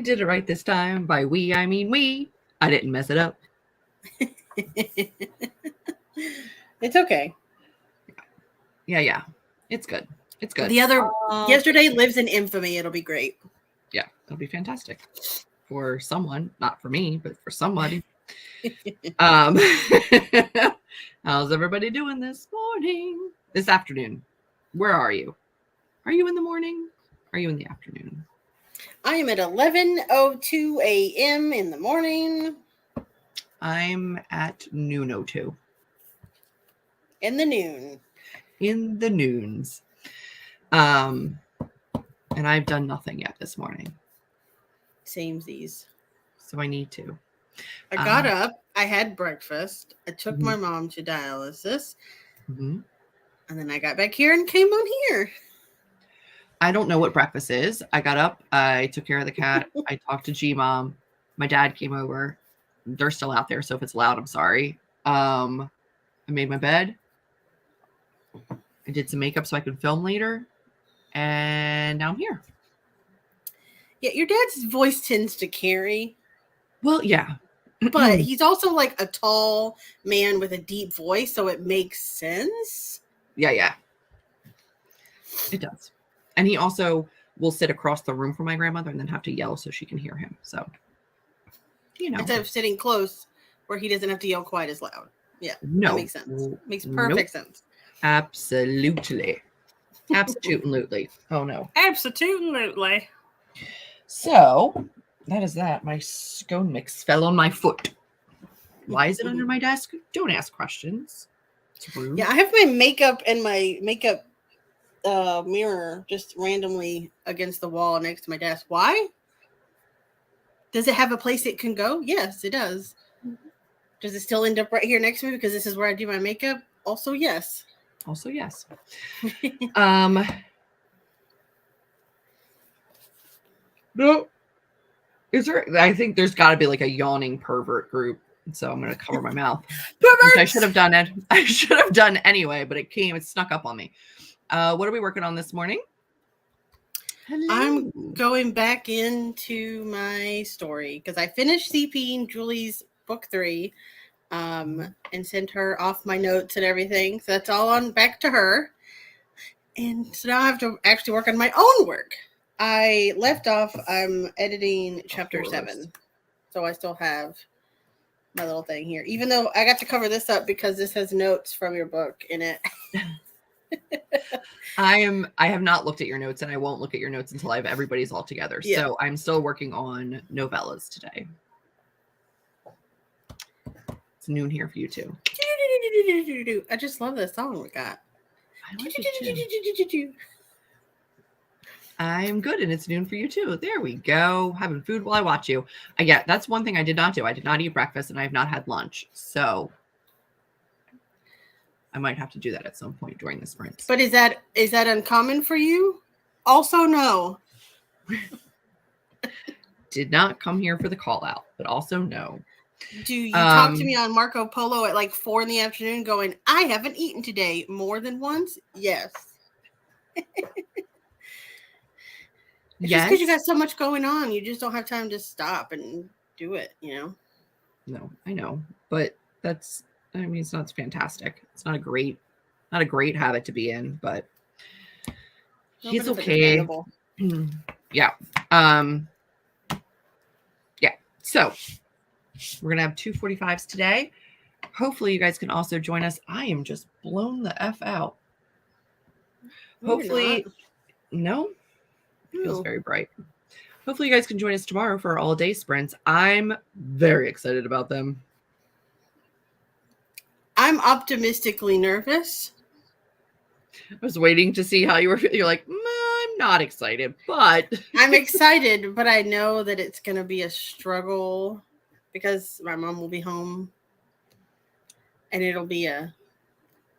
did it right this time. By we, I mean we. I didn't mess it up. It's okay. Yeah. It's good. It's good. The other yesterday lives in infamy. It'll be great. Yeah, it'll be fantastic for someone, not for me, but for somebody. How's everybody doing this morning? This afternoon? Where are you? Are you in the morning? Are you in the afternoon? I am at 11:02 a.m. in the morning. I'm at noon 02. In the noon. In the noons. And I've done nothing yet this morning. Samesies. So I need to. I got up. I had breakfast. I took my mom to dialysis. And then I got back here and came on here. I don't know what breakfast is. I got up. I took care of the cat. I talked to G-Mom. My dad came over. They're still out there, so if it's loud, I'm sorry. I made my bed. I did some makeup so I could film later. And now I'm here. Yeah, your dad's voice tends to carry. Well, yeah. But he's also like a tall man with a deep voice, so it makes sense. Yeah. It does. And he also will sit across the room from my grandmother and then have to yell so she can hear him. So, instead of sitting close where he doesn't have to yell quite as loud. Yeah. No. That makes sense. Makes perfect sense. Absolutely. Absolutely. Oh, no. Absolutely. So, that is that. My scone mix fell on my foot. Why is it under my desk? Don't ask questions. It's rude. Yeah, I have my makeup and my makeup mirror just randomly against the wall next to my desk. Why? Does it have a place it can go? Yes, it does. Does it still end up right here next to me because this is where I do my makeup? Also, yes. No. Is there? I think there's got to be like a yawning pervert group. So I'm going to cover my mouth. Which I should have done it. I should have done anyway, but it snuck up on me. What are we working on this morning? Hello. I'm going back into my story because I finished CPing Julie's book 3 and sent her off my notes and everything. So that's all on back to her. And so now I have to actually work on my own work. I left off, I'm editing chapter 7. So I still have my little thing here, even though I got to cover this up because this has notes from your book in it. I have not looked at your notes, and I won't look at your notes until I have everybody's all together. Yeah. So I'm still working on novellas today. It's noon here for you too. I just love this song we got. I'm good, and it's noon for you too. There we go. Having food while I watch you. Yeah, that's one thing I did not do. I did not eat breakfast, and I have not had lunch. So I might have to do that at some point during the sprint. But is that uncommon for you? Also, no. Did not come here for the call out, but also no. Do you talk to me on Marco Polo at like 4 p.m. going, I haven't eaten today more than once? Yes. It's just because you got so much going on. You just don't have time to stop and do it, No, I know. But it's not fantastic. It's not a great habit to be in, but he's okay. Yeah. Yeah. So we're going to have 2:45s today. Hopefully you guys can also join us. I am just blown the F out. Hopefully, no. Feels very bright. Hopefully you guys can join us tomorrow for our all-day sprints. I'm very excited about them. I'm optimistically nervous. I was waiting to see how you were. You're like, I'm not excited, but I'm excited, but I know that it's going to be a struggle because my mom will be home, and it'll be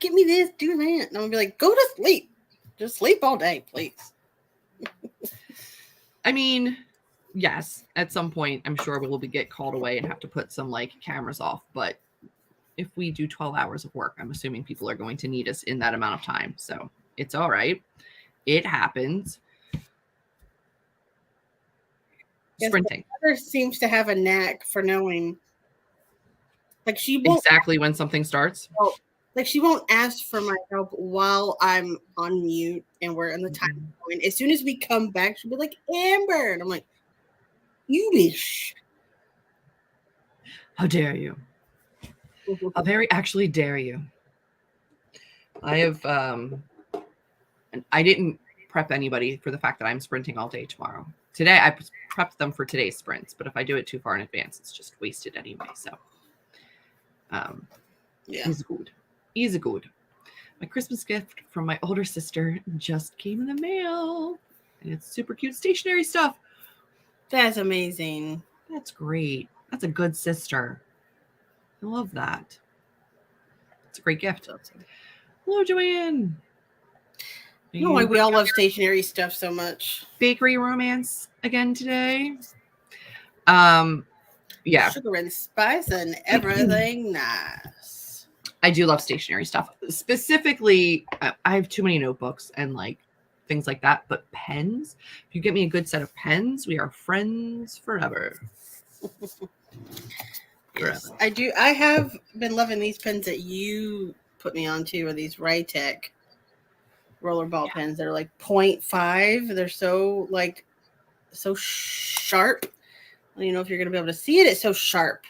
get me this, do that, and I'm gonna be like, go to sleep, just sleep all day, please. I mean, yes, at some point, I'm sure we will get called away and have to put some cameras off. But if we do 12 hours of work, I'm assuming people are going to need us in that amount of time. So it's all right. It happens. Yes, my sprinting. mother seems to have a knack for knowing. Like she won't Exactly when something starts. help. Like she won't ask for my help while I'm on mute and we're in the time going. As soon as we come back, she'll be like, Amber. And I'm like, you bitch. How dare you? How very actually dare you? I have I didn't prep anybody for the fact that I'm sprinting all day tomorrow. Today I prepped them for today's sprints, but if I do it too far in advance, it's just wasted anyway. So Yeah. easy good. Easy good. My Christmas gift from my older sister just came in the mail. And it's super cute stationery stuff. That's amazing. That's great. That's a good sister. I love that. It's a great gift. Hello, Joanne. I don't know why we all love stationery stuff so much. Bakery romance again today. Yeah. Sugar and spice and everything nice. I do love stationery stuff. Specifically, I have too many notebooks and like things like that. But pens, if you get me a good set of pens, we are friends forever. Yes, I do. I have been loving these pens that you put me onto, or these Raytech rollerball pens that are like 0.5. They're so sharp. I don't even know if you're gonna be able to see it. It's so sharp.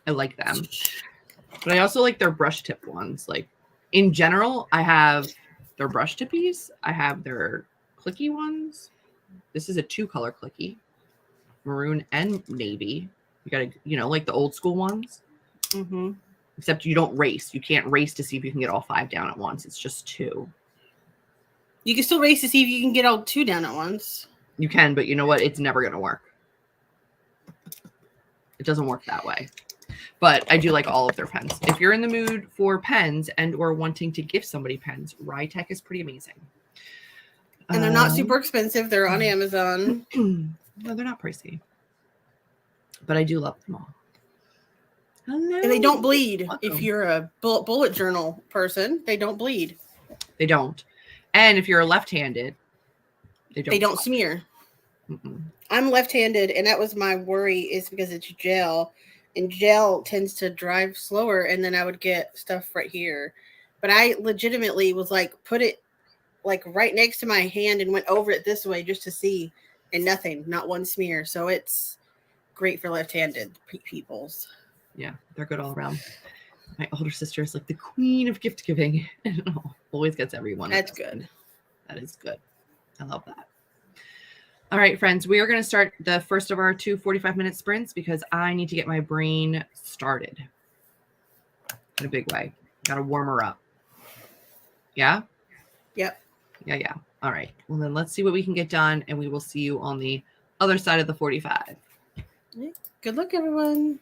I like them. But I also like their brush tip ones. Like in general, I have their brush tippies. I have their clicky ones. This is a 2-color clicky, maroon and navy. You gotta, like the old school ones. Mm-hmm. Except you don't race. You can't race to see if you can get all 5 down at once. It's just 2. You can still race to see if you can get all 2 down at once. You can, but you know what? It's never gonna work. It doesn't work that way. But I do like all of their pens. If you're in the mood for pens and or wanting to give somebody pens, Raytech is pretty amazing. And they're not super expensive. They're on Amazon. No, they're not pricey. But I do love them all. Hello. And they don't bleed. If you're a bullet journal person, they don't bleed. They don't. And if you're left-handed, they don't smear. Mm-mm. I'm left-handed, and that was my worry, is because it's gel, and gel tends to drive slower, and then I would get stuff right here. But I legitimately was like, put it like right next to my hand and went over it this way just to see, and nothing, not one smear. So it's great for left-handed peoples. Yeah, they're good all around. My older sister is like the queen of gift giving and always gets everyone. That's good. That is good. I love that. All right, friends, we are going to start the first of our 2 45-minute sprints because I need to get my brain started in a big way. Got to warm her up. Yeah? Yep. Yeah. All right. Well, then let's see what we can get done, and we will see you on the other side of the 45. Good luck, everyone.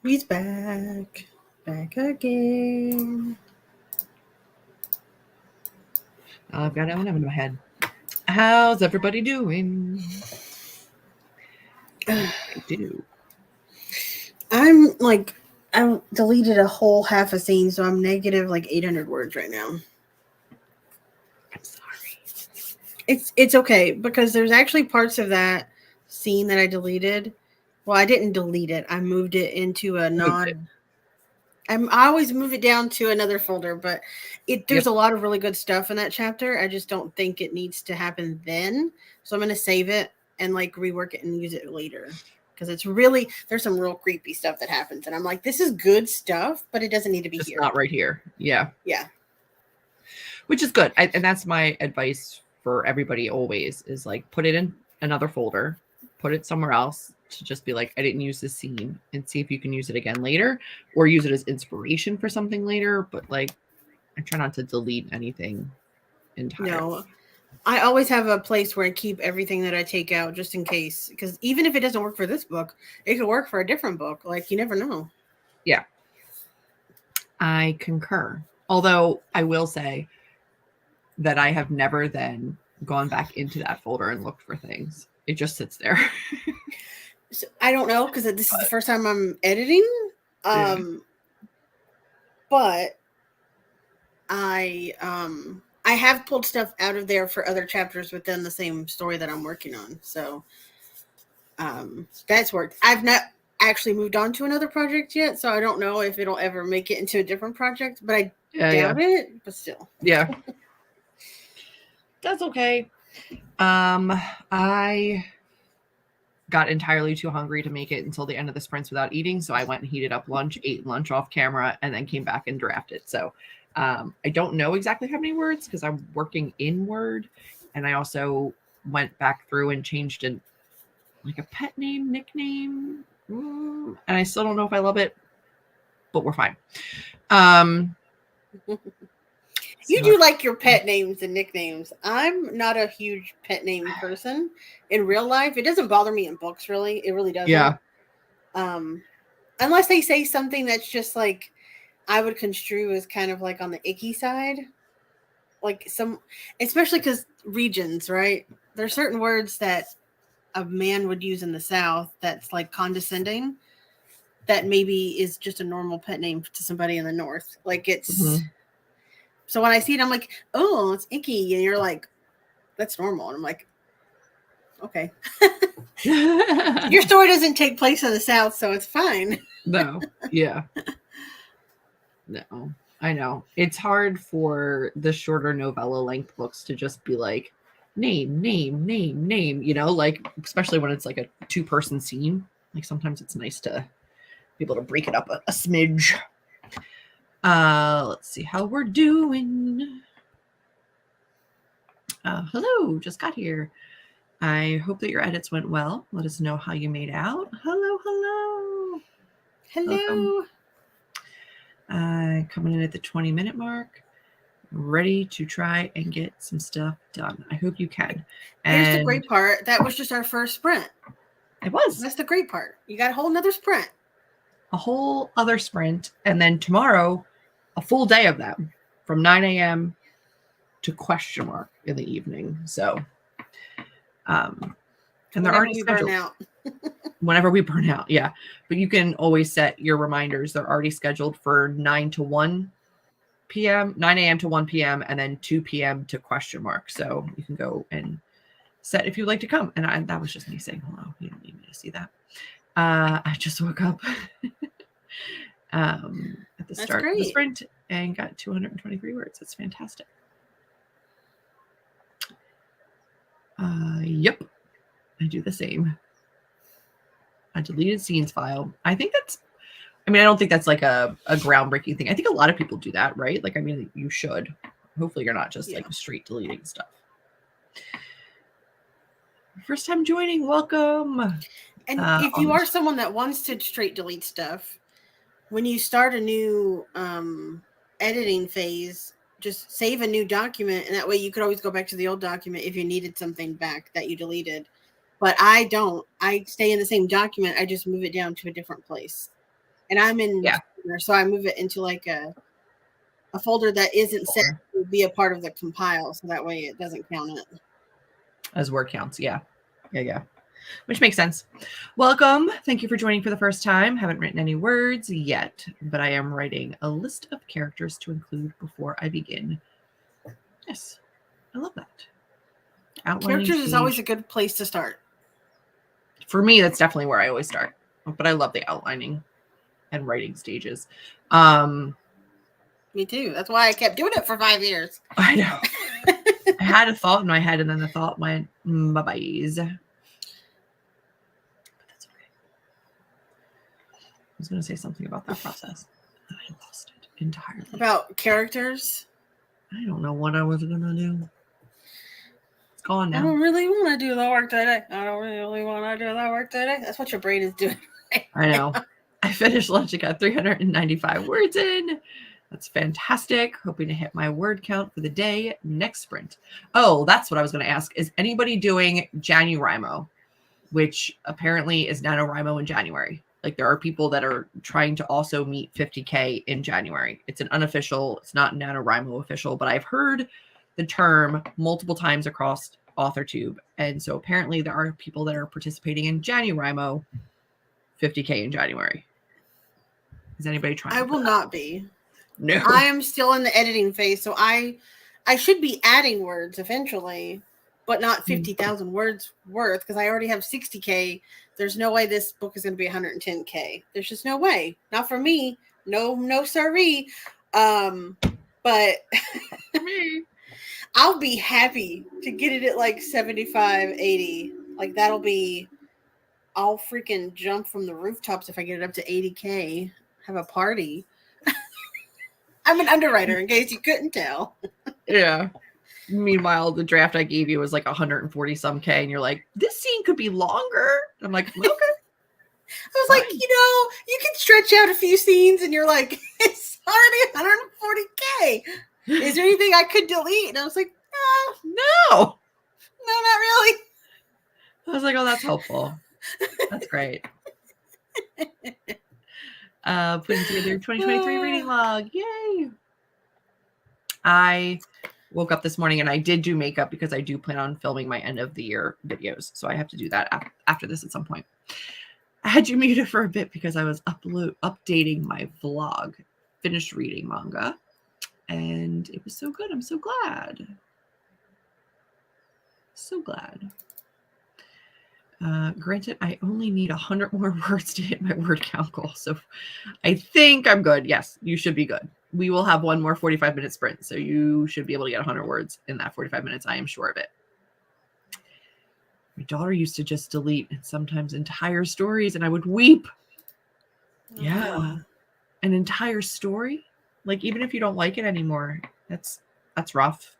He's back again. I've got L&M in my head. How's everybody doing? I do. I deleted a whole half a scene, so I'm negative like 800 words right now. I'm sorry. It's okay because there's actually parts of that scene that I deleted. Well, I didn't delete it. I moved it into a non. I always move it down to another folder, but there's a lot of really good stuff in that chapter. I just don't think it needs to happen then. So I'm going to save it and like rework it and use it later. Because there's some real creepy stuff that happens. And I'm like, this is good stuff, but it doesn't need to be just here. Not right here. Yeah. Yeah. Which is good. And that's my advice for everybody always is like, put it in another folder, put it somewhere else to just be like, I didn't use this scene, and see if you can use it again later or use it as inspiration for something later. But like, I try not to delete anything entirely. No. I always have a place where I keep everything that I take out just in case. Because even if it doesn't work for this book, it could work for a different book. Like, you never know. Yeah. I concur. Although I will say that I have never then gone back into that folder and looked for things. It just sits there. So, I don't know, because this is the first time I'm editing. But I have pulled stuff out of there for other chapters within the same story that I'm working on. So that's worked. I've not actually moved on to another project yet, so I don't know if it'll ever make it into a different project, but I doubt it, but still. Yeah. That's okay. I got entirely too hungry to make it until the end of the sprints without eating, so I went and heated up lunch, ate lunch off camera, and then came back and drafted. So I don't know exactly how many words because I'm working in Word, and I also went back through and changed like a pet name, nickname, and I still don't know if I love it, but we're fine. You do like your pet names and nicknames. I'm not a huge pet name person in real life. It doesn't bother me in books, really. It really doesn't. Yeah. Unless they say something that's just like I would construe as kind of like on the icky side. Like especially because regions, right? There are certain words that a man would use in the South that's like condescending that maybe is just a normal pet name to somebody in the North. Like it's... Mm-hmm. So when I see it, I'm like, oh, it's icky. And you're like, that's normal. And I'm like, okay. Your story doesn't take place in the South, so it's fine. No. Yeah. No, I know. It's hard for the shorter novella length books to just be like, name, you know, like, especially when it's like a 2-person scene. Like sometimes it's nice to be able to break it up a smidge. Let's see how we're doing. Hello, just got here. I hope that your edits went well. Let us know how you made out. Hello. Coming in at the 20-minute mark. Ready to try and get some stuff done. I hope you can. And here's the great part. That was just our first sprint. It was. That's the great part. You got a whole nother sprint. A whole other sprint. And then tomorrow, a full day of them from 9 a.m. to question mark in the evening. So, and they're already scheduled. Whenever we burn out. Yeah. But you can always set your reminders. They're already scheduled for 9 to 1 p.m., 9 a.m. to 1 p.m., and then 2 p.m. to question mark. So you can go and set if you'd like to come. And that was just me saying hello. You don't need me to see that. I just woke up at the start of the sprint and got 223 words. That's fantastic. Yep. I do the same. A deleted scenes file. I don't think that's like a groundbreaking thing. I think a lot of people do that, right? Like, I mean, you should. Hopefully you're not just like straight deleting stuff. First time joining, welcome. And if you are someone that wants to straight delete stuff, when you start a new editing phase, just save a new document, and that way you could always go back to the old document if you needed something back that you deleted. But I don't. I stay in the same document. I just move it down to a different place. and I'm in, so I move it into like a folder that isn't set to be a part of the compile, so that way it doesn't count it as word counts. Yeah. Which makes sense. Welcome. Thank you for joining for the first time. Haven't written any words yet, but I am writing a list of characters to include before I begin. Yes, I love that. Outlining characters is always a good place to start. For me, that's definitely where I always start. But I love the outlining and writing stages. Me too. That's why I kept doing it for 5 years. I know. I had a thought in my head, and then the thought went bye-byes. I was going to say something about that process, and I lost it entirely. About characters? I don't know what I was going to do. It's gone now. I don't really want to do the work today. That's what your brain is doing. I know. I finished lunch and got 395 words in. That's fantastic. Hoping to hit my word count for the day next sprint. Oh, that's what I was going to ask. Is anybody doing JanuWriMo, which apparently is NaNoWriMo in January? Like, there are people that are trying to also meet 50K in January. It's an unofficial, it's not NaNoWriMo official, but I've heard the term multiple times across AuthorTube. And so apparently there are people that are participating in JanuWriMo 50K in January. Is anybody trying? I will not be. No. I am still in the editing phase, so I should be adding words eventually, but not 50,000 words worth, because I already have 60K. There's no way this book is going to be 110K. There's just no way. Not for me. No, sirree. But I'll be happy to get it at like 75, 80. Like, that'll be, I'll freaking jump from the rooftops if I get it up to 80K. Have a party. I'm an underwriter, in case you couldn't tell. Yeah. Meanwhile, the draft I gave you was like 140 some K, and you're like, this scene could be longer. I'm like, okay. I was like, you can stretch out a few scenes, and you're like, it's already 140K. Is there anything I could delete? And I was like, no, not really. I was like, oh, that's helpful. That's great. Putting together 2023 reading log. Yay. I woke up this morning and I did do makeup because I do plan on filming my end of the year videos. So I have to do that after this at some point. I had you muted for a bit because I was updating my vlog. Finished reading manga. And it was so good. I'm so glad. So glad. Granted, I only need 100 more words to hit my word count goal. So I think I'm good. Yes, you should be good. We will have one more 45-minute sprint. So you should be able to get 100 words in that 45 minutes. I am sure of it. My daughter used to just delete and sometimes entire stories, and I would weep. Yeah. An entire story? Like, even if you don't like it anymore, that's rough.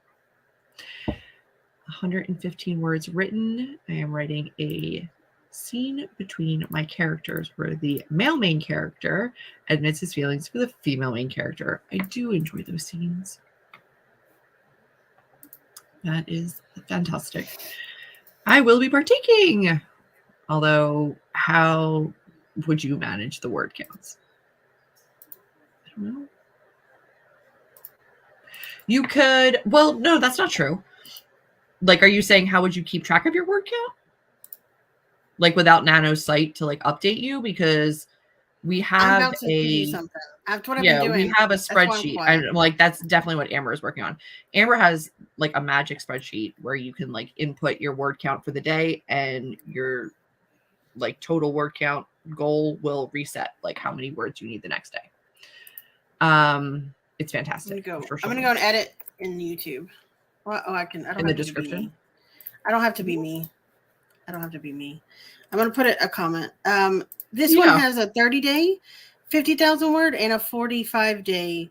115 words written. I am writing a scene between my characters where the male main character admits his feelings for the female main character. I do enjoy those scenes. That is fantastic. I will be partaking. Although, how would you manage the word counts? I don't know. You could, well, no, that's not true. Like, are you saying how would you keep track of your word count? Like, without Nano's site to like update you? Because we have I'm about to do something. That's what I've been doing. We have a spreadsheet. I'm like, that's definitely what Amber is working on. Amber has like a magic spreadsheet where you can like input your word count for the day, and your like total word count goal will reset like how many words you need the next day. It's fantastic. I'm gonna go and edit in YouTube. Well, I don't in the description. I don't have to be me. I'm gonna put a comment. This one has a 30-day 50,000 word and a 45-day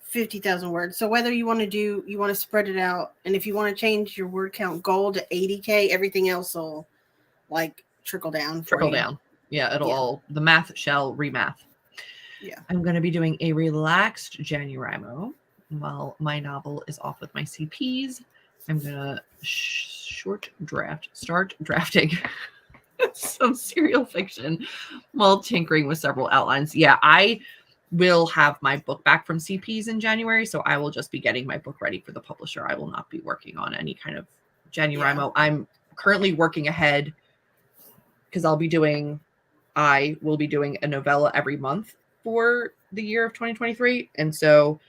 50,000 words. So whether you want to spread it out, and if you want to change your word count goal to 80K, everything else will like trickle down. Yeah, it'll all, the math shall remath. Yeah. I'm going to be doing a relaxed JanuWriMo while my novel is off with my CPs. I'm going to start drafting some serial fiction while tinkering with several outlines. Yeah, I will have my book back from CPs in January, so I will just be getting my book ready for the publisher. I will not be working on any kind of January. Yeah. I'm currently working ahead because I will be doing a novella every month for the year of 2023. And so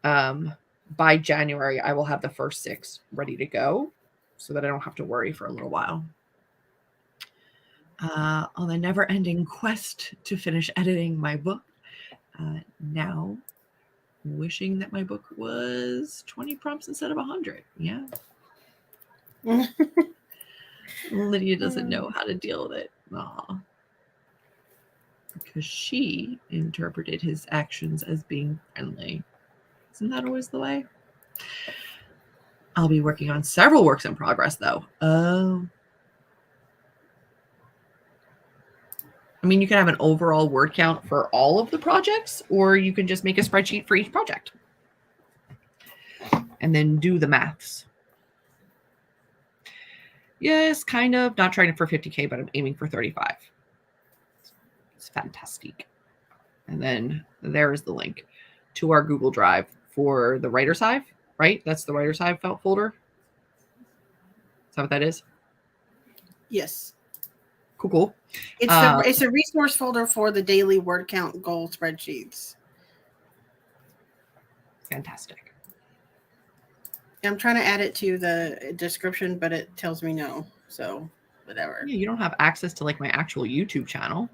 by January, I will have the first 6 ready to go so that I don't have to worry for a little while. On the never-ending quest to finish editing my book, now wishing that my book was 20 prompts instead of 100. Yeah. Lydia doesn't know how to deal with it. Aww. Because she interpreted his actions as being friendly. Isn't that always the way? I'll be working on several works in progress, though. Oh. I mean, you can have an overall word count for all of the projects, or you can just make a spreadsheet for each project and then do the maths. Yes, kind of. Not trying for 50K, but I'm aiming for 35. It's fantastic. And then there is the link to our Google Drive for the Writer's Hive, right? That's the Writer's Hive folder. Is that what that is? Yes. Cool. It's a resource folder for the daily word count goal spreadsheets. Fantastic. I'm trying to add it to the description, but it tells me no. So whatever. Yeah, you don't have access to like my actual YouTube channel.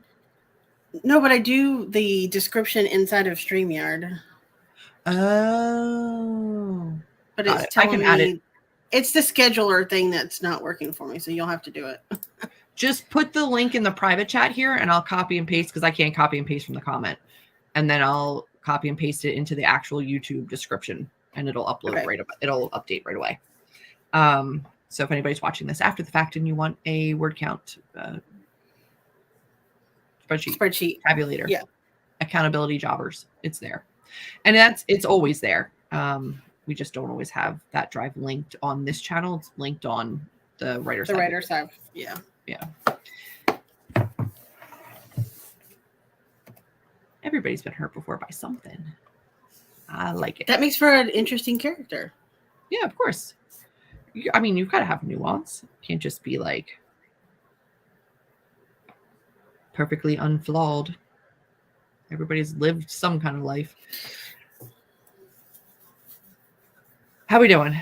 No, but I do the description inside of StreamYard. Oh. But it's telling me add it. It's the scheduler thing that's not working for me, so you'll have to do it. Just put the link in the private chat here and I'll copy and paste because I can't copy and paste from the comment. And then I'll copy and paste it into the actual YouTube description and it'll upload it'll update right away. So if anybody's watching this after the fact and you want a word count spreadsheet tabulator, yeah, accountability jobbers, it's there. And it's always there. We just don't always have that drive linked on this channel. It's linked on the Writer's Hive. Writer's Hive. Yeah. Yeah. Everybody's been hurt before by something. I like it. That makes for an interesting character. Yeah, of course. I mean, you've got to have nuance. You can't just be like perfectly unflawed. Everybody's lived some kind of life. How we doing?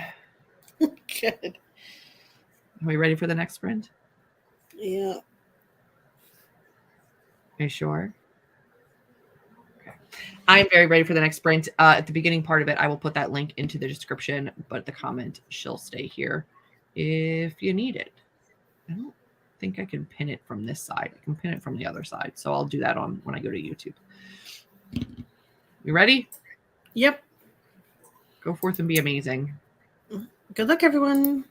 Good. Are we ready for the next sprint? Yeah. Are you sure? Okay. I'm very ready for the next sprint. At the beginning part of it, I will put that link into the description, but the comment shall stay here if you need it. I don't think I can pin it from this side. I can pin it from the other side. So I'll do that when I go to YouTube. You ready? Yep. Go forth and be amazing. Good luck, everyone.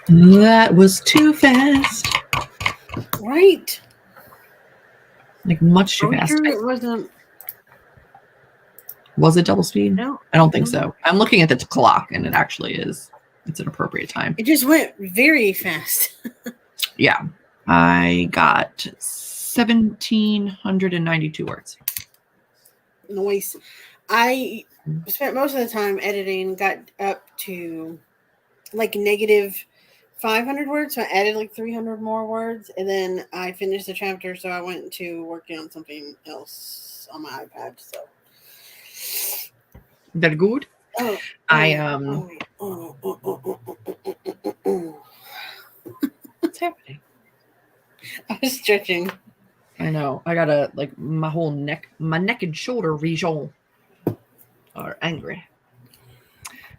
That was too fast. Right. Like much too fast. Sure it wasn't. Was it double speed? No, I don't think so. I'm looking at the clock and it actually is. It's an appropriate time. It just went very fast. Yeah. I got 1,792 words. Noise. I spent most of the time editing, got up to like negative 500 words, so I added like 300 more words, and then I finished the chapter, so I went to working on something else on my iPad. So That good? What's happening? I was stretching. I know. I gotta like my whole neck, my neck and shoulder region are angry.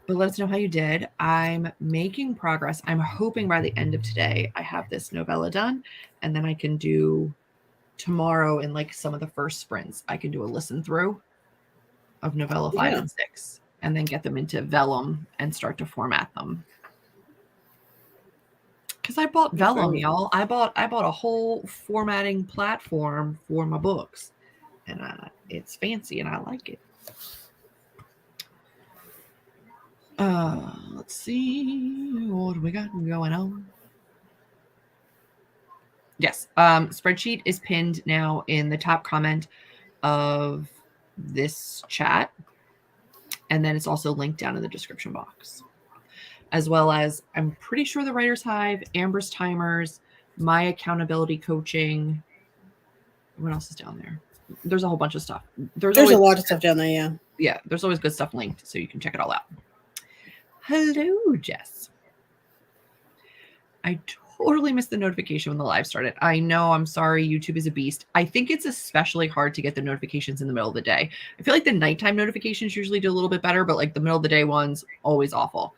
But let us know how you did. I'm making progress. I'm hoping by the end of today I have this novella done, and then I can do tomorrow in like some of the first sprints. I can do a listen through of novella 5 and 6, and then get them into vellum and start to format them. Because I bought vellum, y'all. I bought a whole formatting platform for my books, and it's fancy and I like it. Let's see what do we got going on. Yes, spreadsheet is pinned now in the top comment of this chat, and then it's also linked down in the description box, as well as I'm pretty sure the Writer's Hive, Amber's Timers, my accountability coaching. What else is down there? There's a whole bunch of stuff. There's always a lot of stuff down there, yeah. Yeah, there's always good stuff linked, so you can check it all out. Hello, Jess. I totally missed the notification when the live started. I know, I'm sorry, YouTube is a beast. I think it's especially hard to get the notifications in the middle of the day. I feel like the nighttime notifications usually do a little bit better, but like the middle of the day ones, always awful.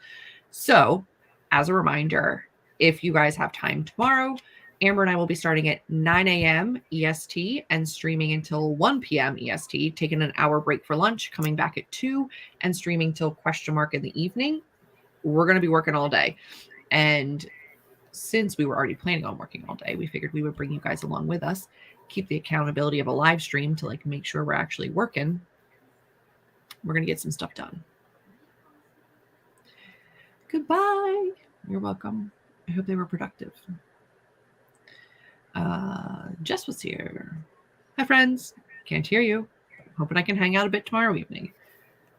So, as a reminder, if you guys have time tomorrow, Amber and I will be starting at 9 a.m. EST and streaming until 1 p.m. EST, taking an hour break for lunch, coming back at 2 and streaming till question mark in the evening. We're going to be working all day. And since we were already planning on working all day, we figured we would bring you guys along with us, keep the accountability of a live stream to like make sure we're actually working. We're going to get some stuff done. Goodbye. You're welcome. I hope they were productive. Jess was here. Hi, friends. Can't hear you. Hoping I can hang out a bit tomorrow evening.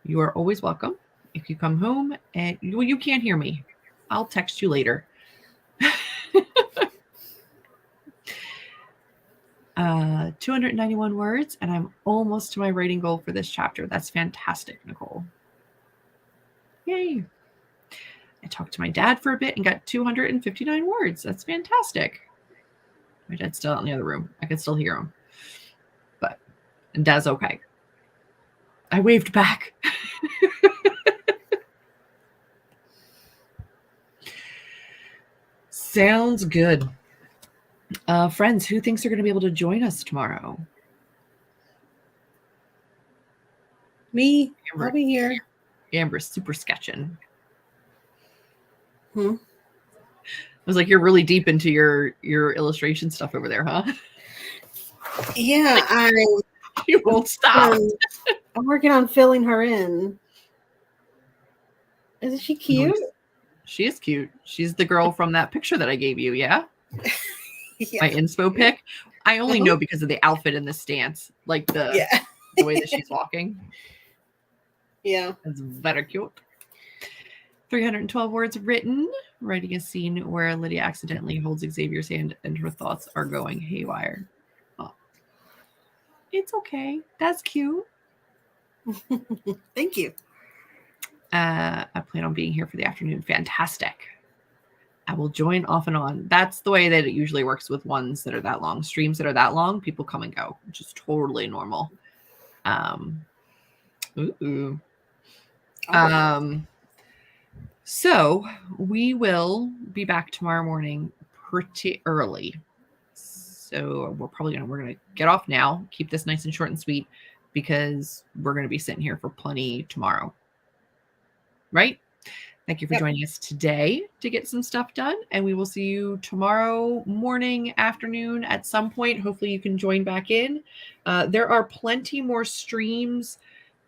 You are always welcome. If you come home and you can't hear me, I'll text you later. 291 words, and I'm almost to my writing goal for this chapter. That's fantastic, Nicole. Yay. I talked to my dad for a bit and got 259 words. That's fantastic. My dad's still out in the other room. I can still hear him. But Dad's okay. I waved back. Sounds good. Friends, who thinks they're going to be able to join us tomorrow? Me. Amber, I'll be here. Amber's super sketching. I was like, you're really deep into your illustration stuff over there, huh? Yeah, you won't stop. I'm working on filling her in. Isn't she cute? She is cute. She's the girl from that picture that I gave you, yeah? My inspo pic. I only know because of the outfit and the stance, like the way that she's walking. Yeah. It's very cute. 312 words written, writing a scene where Lydia accidentally holds Xavier's hand and her thoughts are going haywire. Oh. It's okay. That's cute. Thank you. I plan on being here for the afternoon. Fantastic. I will join off and on. That's the way that it usually works with ones that are that long. Streams that are that long, people come and go, which is totally normal. So we will be back tomorrow morning pretty early. So we're gonna get off now, keep this nice and short and sweet, because we're gonna be sitting here for plenty tomorrow. Right? Thank you for joining us today to get some stuff done. And we will see you tomorrow morning, afternoon at some point. Hopefully you can join back in. There are plenty more streams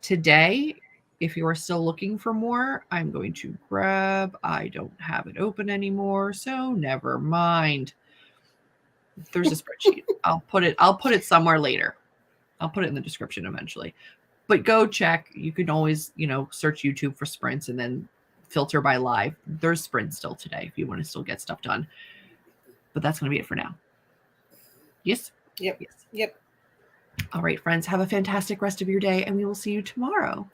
today. If you are still looking for more, I'm going to grab, I don't have it open anymore, so never mind. There's a spreadsheet. I'll put it somewhere later. I'll put it in the description eventually. But go check. You can always, search YouTube for sprints and then filter by live. There's sprints still today if you want to still get stuff done. But that's going to be it for now. Yes? Yep. Yes. Yep. All right, friends. Have a fantastic rest of your day, and we will see you tomorrow.